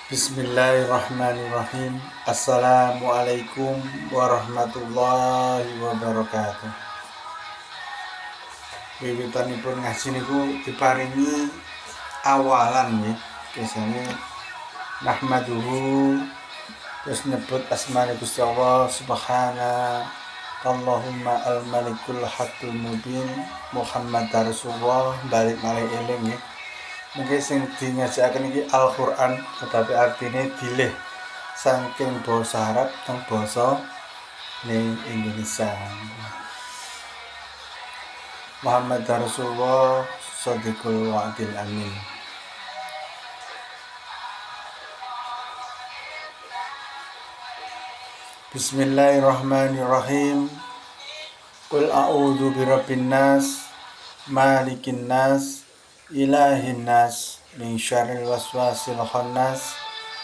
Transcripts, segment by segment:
Bismillahirrahmanirrahim. Assalamualaikum warahmatullahi wabarakatuh. Wiwitanipun ngaji niku diparingi awalan ya. Biasanya nahmaduhu terus nyebut asmaul Gusti Allah subhana Allahumma al-malikul haqqul mubin Muhammad Rasulullah balik malih eling ya. Mungkin sing dingajakaken iki Al-Qur'an tetapi artine dilih saking basa Arab teng basa ning Indonesia. Muhammad Rasulullah Shadiqul Wa'dil Amin. Bismillahirrahmanirrahim. Qul a'udzu birabbin nas, malikin nas, ilahin nas, min syarril waswasil khannas,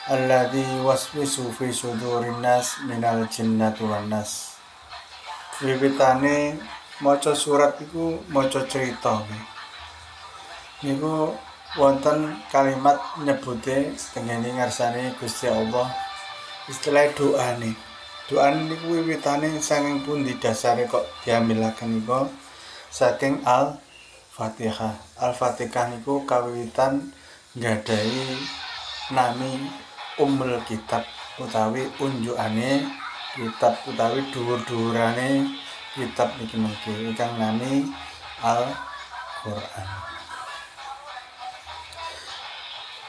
alladzi waswisu fi sudurin nas minal jinnati wan nas. Wiwitane maca surat iku maca cerita. Niku wonten kalimat nyebute tengene ngarsane Gusti Allah. Istilah doane. Doane niku wiwitane saking pundi dasare kok diambilaken niku saking Al-Fatihah. Al-Fatihah niku kawiwitan nggadahi nami Ummul Kitab utawi unjukane kitab utawi dhuwur-dhuwurane kitab niki mengki ingkang nami Al-Qur'an.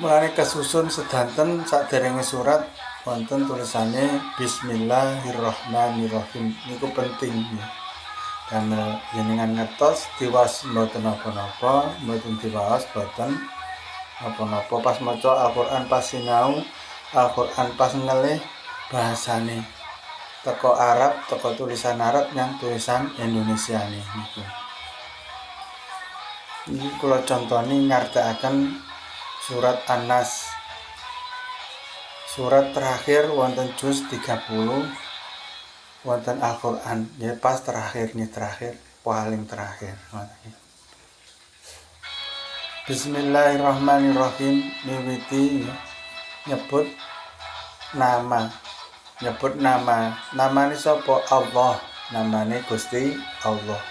Mulane kasusun sedanten saderenge surat wonten tulisane Bismillahirrahmanirrahim. Niku penting ya. Karena jenengan ngertos tiwas mboten napa-napa, mboten tiwas boten napa-napa pas maca Al-Qur'an pas sinau Al-Qur'an pas ngelih bahasane teko Arab, teko tulisan Arab yang tulisan Indonesia niku. Iki kula contoni ngartekaken surat An-Nas. Surat terakhir wonten juz 30 wonten Al-Qur'an. Ya pas terakhir paling terakhir. Bismillahirrahmanirrahim. Miwiti nyebut nama. Namane sapa? Allah. Namane Gusti Allah.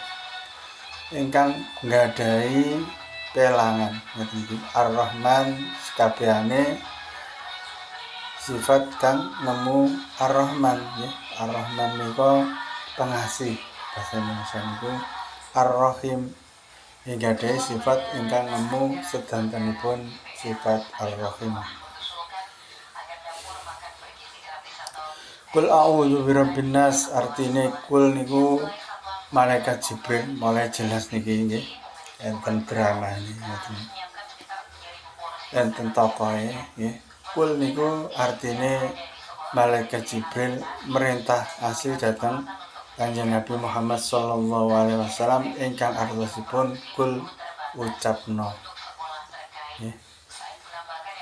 Ingkang nggadahi pelangan. Ar-Rahman sekabehane sifat kang nemu Ar-Rahman ya. Ar-Rahman niku pengasih. Bahasa Indonesia niku Ar-Rahim. Nggadahi sifat ingkang nemu sedantenipun sifat Ar-Rahim. Qul a'udzu birabbin nas artine kul niku malaikat Jibril mulai jelas niki nggih. Enten drama niki. Enten tokoe nggih. Kul niku artine malaikat Jibril merintah asli datang Kanjeng Nabi Muhammad sallallahu alaihi wasallam ingkang artosipun kul ucapno. Nggih.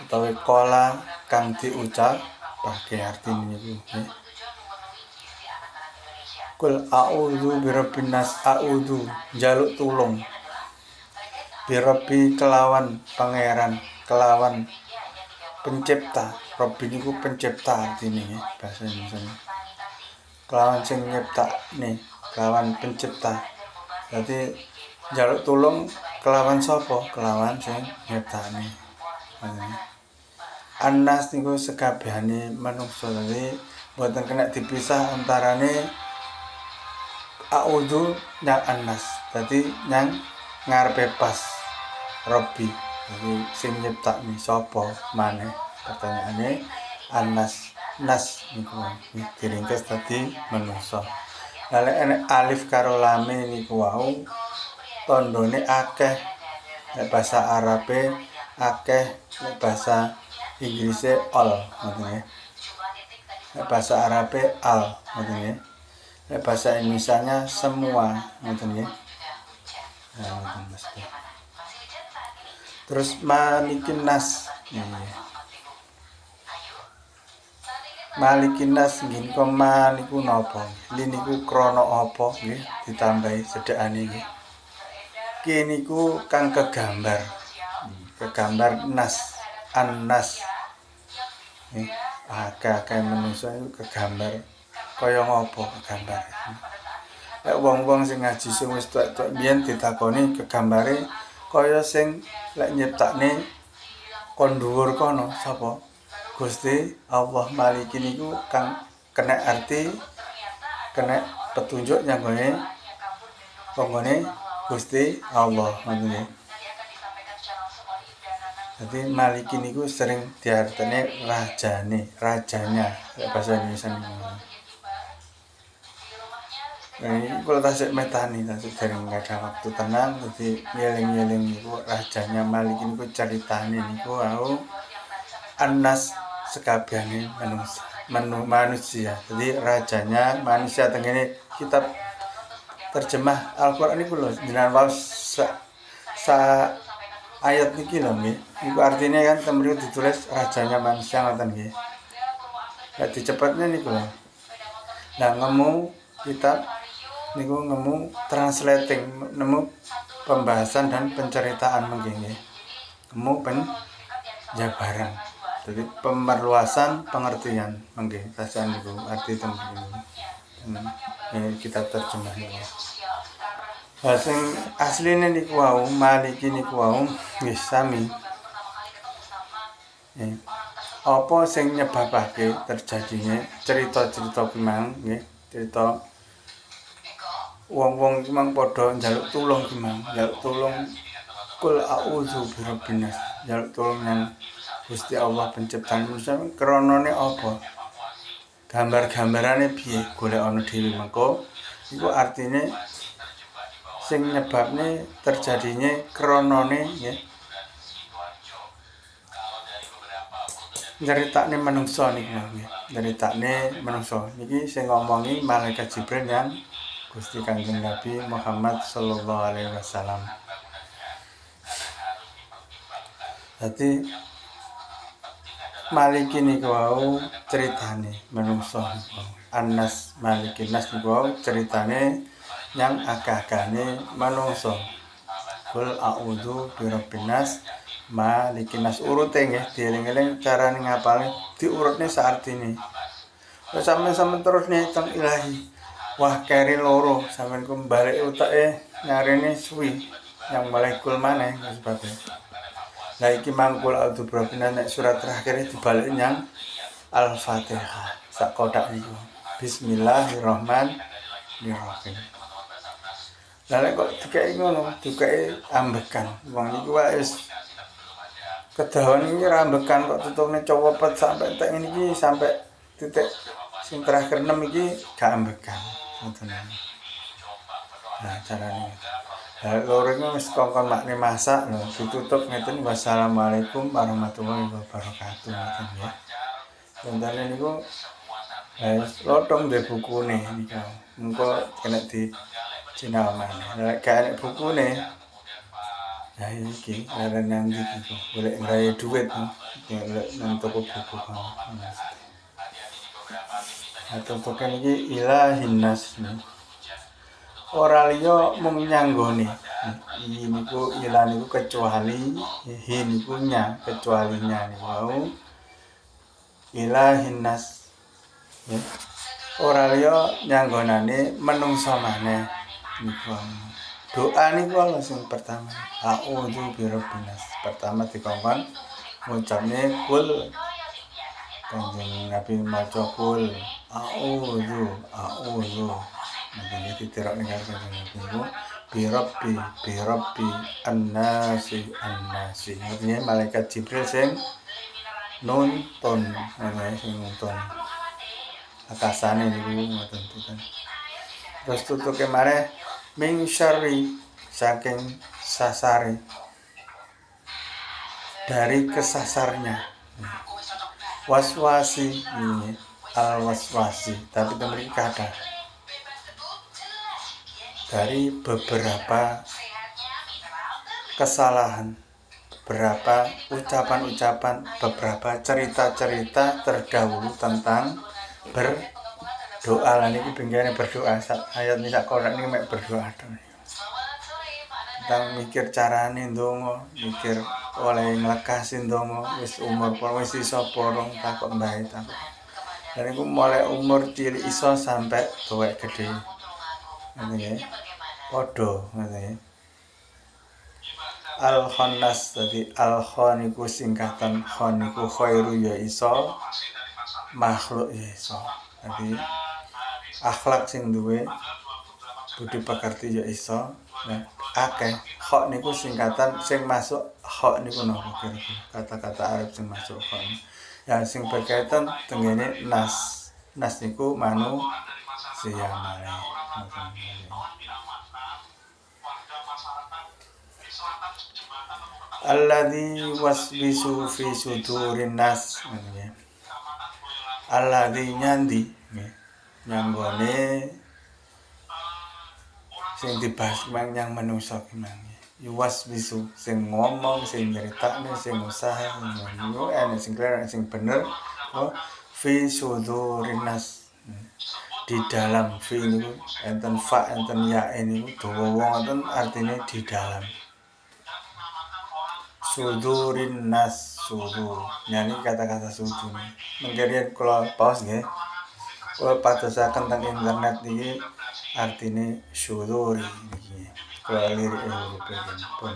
Utawi kala kang diucap pakai artine niku nggih. Kul a'udzu birabbin nas, a'udzu njaluk tulung. Birabbi kelawan pangeran, kelawan pencipta. Rabbi niku pencipta artine nggih bahasa Indonesia. Kelawan sing nyiptakne, kelawan pencipta. Dadi njaluk tulung kelawan sapa? Kelawan sing nyiptakne. An-nas niku sekabehane manungsa. Dadi mboten kena dipisah antarane a'udzu dan an-nas. Dadi nang ngarepe pas Rabbi. Jadi sing nyiptakne sapa maneh? Pertanyaane an-nas. Nas niku diringkes dadi manungsa. Lah enek alif karo lame niku wau tandane akeh. Nek basa Arabe akeh, nek basa Inggrise all ngoten nggih. Nek basa Arabe al ngoten nggih. Nek bahasa Indonesianya semua ngoten nggih. Nah, ngoten Mas. Terus malikin nas. Malikin nas nggih niku maliku napa? Niku krana apa nggih ditambahi sedekane nggih. Ki niku kang kegambar nas, an-nas. akeh manungsa iku kegambar kaya ngopo kegambar. Lek wong-wong sing ngaji sing wis tuwek-tuwek biyen ditakoni kegambare kaya sing lek nyiptakne kon dhuwur kono sapa? Gusti Allah Maliki niku kang kena arti kena petunjuk nyanggone Gusti Allah ngono. Jadi Maliki niku sering diartine rajanya bahasa Indonesia niku. Ini kalau tasik metani tasik dereng ada waktu tenang jadi nyeling-nyeling niku rajanya Maliki niku ceritane niku au Anas sekabehane manusia. Jadi rajanya manusia tengene kitab terjemah Al-Qur'an niku lho jenengan waos sa ayat niki lho nggih. Niku artinya kan temriku ditulis rajanya manusia ngoten nggih. Nek dicepetne niku lho. Nah ngemu kitab niku nemu translating nemu pembahasan dan penceritaan mengene nemu penjabaran jadi pemerluasan pengertian mengene tasan niku arti temene kitab terjemah niku sing asline niku wau Maliki niku wau nggih sami apa sing nyebabake terjadine cerita-cerita kimang nggih cerita wong-wong iki mang padha njaluk tulung ki mang, njaluk tulung kul a'udzu birabbin nas. Njaluk tulung nang Gusti Allah pencipta manusia kronone apa? Gambar-gambarane piye? Golek ana dhewe mengko iku artine sing nyebabne terjadine kronone nggih. Nyeritakne manungsa niku nggih. Nyeritakne manungsa. Niki sing ngomongi malaikat Jibril yang Gusti Kanjeng Nabi Muhammad sallallahu alaihi wasallam. Dadi Maliki niku wau critane manungsa niku. Anas Maliki Nas niku wau critane yang akeh-akehane manungsa. Qul a'udzu birabbin nas Malikin nas urute nggih dieling-eling carane ngapale diurutne saartine. Terus sampeyan terus ngitung ilahi. Wah keri loro sampeyan ku balik utake nyarene suwi yang molekul maneh sebabnya. Lah iki mangkul audzubrobbina nek surat terakhir dibalik yang Al-Fatihah sak kotak niku. Bismillahirrahmanirrahim. Lah nek kok dikeki ngono, dikeki ambekan. Wong niku wae wis kedawan iki rambekan kok tutune cowopet sampai entek ngene iki sampai titik sing terakhir 6 iki gak ambekan. Ngoten. Nah, carane. Lah lorone wis kongkon makne masak lho, ditutup ngeten wassalamualaikum warahmatullahi wabarakatuh ngoten ya. Contone niku lotong de bukune niku. Engko kena di sinau maneh. Nek gak enek bukune ya iki arep nang ndi iki golek nggawe dhuwit golek nang toko buku kan. Atau pokoke iki ilahin nas. Ora liya mung nyanggone. Iki niku ilah niku kecuali hi niku nya kecuali nya niku ilahin nas. Ora liya nyanggonane menungsa maneh niku. Doa niku lho sing pertama. A'udzu birabbin nas. Pertama dikongkon ngucapne kul Kanjeng Nabi maca kul a'udzu nanti diterok ning Kanjeng Nabi birabbi annasi artinya malaikat Jibril sing nuntun sing nuntun akasane niku ngoten ten. Terus tutuke maneh min syarri saking sasare dari kesasarnya waswasi ini al-waswasi tapi mereka ada dari beberapa kesalahan beberapa ucapan-ucapan beberapa cerita-cerita terdahulu tentang berdoa lan iki bengkene berdoa ayat ini sak korak ini mek berdoa tentang mikir carane ndonga, mikir oleh nglekasi ndonga wis umur wis iso porong takok mbae takok. Dan iku mulai umur cilik iso sampai tuwek gedhe. Ngono nggih. Padha ngono nggih. Al-Khannas dadi al-khan iku singkatan khan iku khairu ya iso, makhluk ya iso. Dadi akhlak sing duwe budi pekerti ya iso. Nah, akeh kha niku singkatan sing masuk kha niku napa kira-kira kata-kata Arab sing masuk kha. Ya sing berkaitan tengene nas. Nas niku manusia malih. Alladzi waswisu fi sudurin nas. Alladzi nyandi nggih. Nyanggone sing dibahas yang manungsa kimang. Yuwas bisu sing ngomong, sing nyeritakne, sing usaha, ngono enek sing kler, sing bener. Oh, fi sudurin nas. Di dalam fi niku enten fa enten ya niku dawa wonten artine di dalam. Sudurin nas sudur. Nyanyi kata-kata sudur. Mengkirian kula pause nggih. Kula patosaken teng internet iki artine suduri niki. Kula lirik pun.